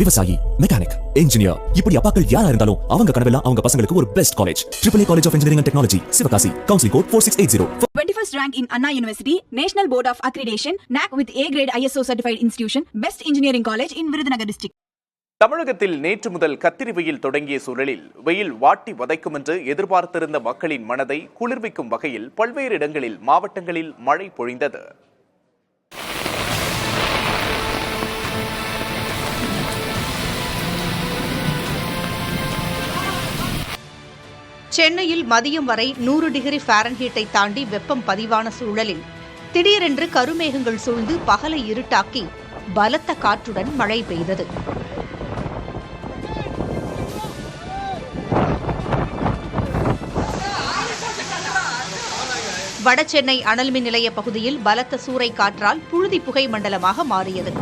விவசாயி, mechanic, engineer, இப்படி அப்பாக்கள் யாரா இருந்தாலும் அவங்க கனவெல்லாம் அவங்க பசங்களுக்கு ஒரு best college. AAA College of Engineering and Technology, Sivakasi. Counseling code 4680. 21st rank in Anna University, National Board of Accreditation, NAC with A grade ISO certified institution, Best Engineering College in Virudhunagar district. தமிழகத்தில் நேற்று முதல் கத்திரி வெயில் தொடங்கிய சூழலில் வெயில் வாட்டி வதைக்கும் என்று எதிர்பார்த்திருந்த மக்களின் மனதை குளிர்விக்கும் வகையில் பல்வேறு இடங்களில் மாவட்டங்களில் மழை பொழிந்தது. சென்னையில் மதியம் வரை 100 டிகிரி ஃபாரன்ஹீட்டை தாண்டி வெப்பம் பதிவான சூழலில் திடீரென்று கருமேகங்கள் சூழ்ந்து பகலை இருட்டாக்கி பலத்த காற்றுடன் மழை பெய்தது. வடசென்னை அனல்மின் நிலைய பகுதியில் பலத்த சூறை காற்றால் புழுதி புகை மண்டலமாக மாறியது.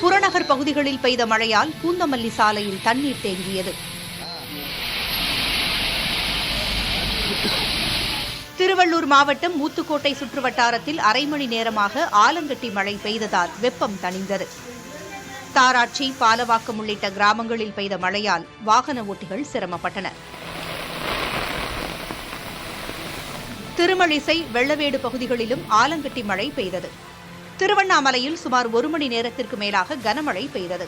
புறநகர் பகுதிகளில் பெய்த மழையால் பூந்தமல்லி சாலையில் தண்ணீர் தேங்கியது. திருவள்ளூர் மாவட்டம் ஊத்துக்கோட்டை சுற்றுவட்டாரத்தில் அரை மணி நேரமாக ஆலங்கட்டி மழை பெய்ததால் வெப்பம் தணிந்தது. தாராட்சி, பாலவாக்கம் உள்ளிட்ட கிராமங்களில் பெய்த மழையால் வாகன ஓட்டிகள் சிரமப்பட்டனர். திருமழிசை, வெள்ளவேடு பகுதிகளிலும் ஆலங்கட்டி மழை பெய்தது. திருவண்ணாமலையில் சுமார் 1 மணி நேரத்திற்கு மேலாக கனமழை பெய்தது.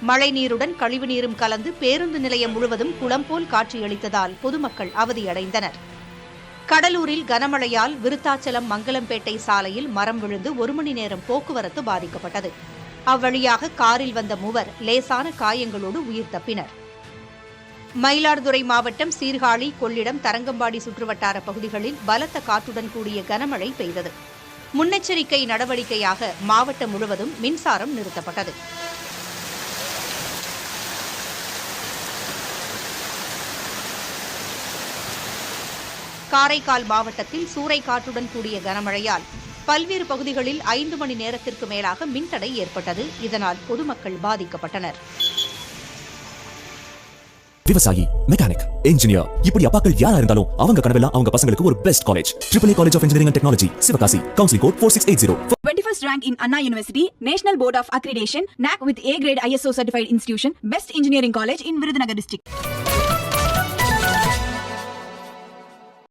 மழை நீருடன் கழிவுநீரும் கலந்து பேருந்து நிலையம் முழுவதும் குளம் போல் காட்சியளித்ததால் பொதுமக்கள் அவதியடைந்தனர். கடலூரில் கனமழையால் விருத்தாச்சலம் மங்கலம்பேட்டை சாலையில் மரம் விழுந்து 1 மணி நேரம் போக்குவரத்து பாதிக்கப்பட்டது. அவ்வழியாக காரில் வந்த மூவர் லேசான காயங்களோடு உயிர் தப்பினர். மயிலாடுதுறை மாவட்டம் சீர்காழி, கொள்ளிடம், தரங்கம்பாடி சுற்றுவட்டார பகுதிகளில் பலத்த காற்றுடன் கூடிய கனமழை பெய்தது. முன்னெச்சரிக்கை நடவடிக்கையாக மாவட்டம் முழுவதும் மின்சாரம் நிறுத்தப்பட்டது. காரைக்கால் மாவட்டத்தில் சூறைக்காற்றுடன் கூடிய கனமழையால் பல்வேறு பகுதிகளில் 5 மணி நேரத்திற்கு மேலாக மின்தடை ஏற்பட்டது. இதனால் பொதுமக்கள் பாதிக்கப்பட்டனர். விவசாயி, மெக்கானிக், இன்ஜினியர், இப்படி அப்பாக்கள் யாரா இருந்தாலும் அவங்க கனவெல்லாம் அவங்க பசங்களுக்கு ஒரு best college. AAA College of Engineering and Technology, Sivakasi. Counseling code 4680. 21st rank in Anna University, National Board of Accreditation, NAC with A grade ISO certified institution, Best Engineering College in Virudhunagar district.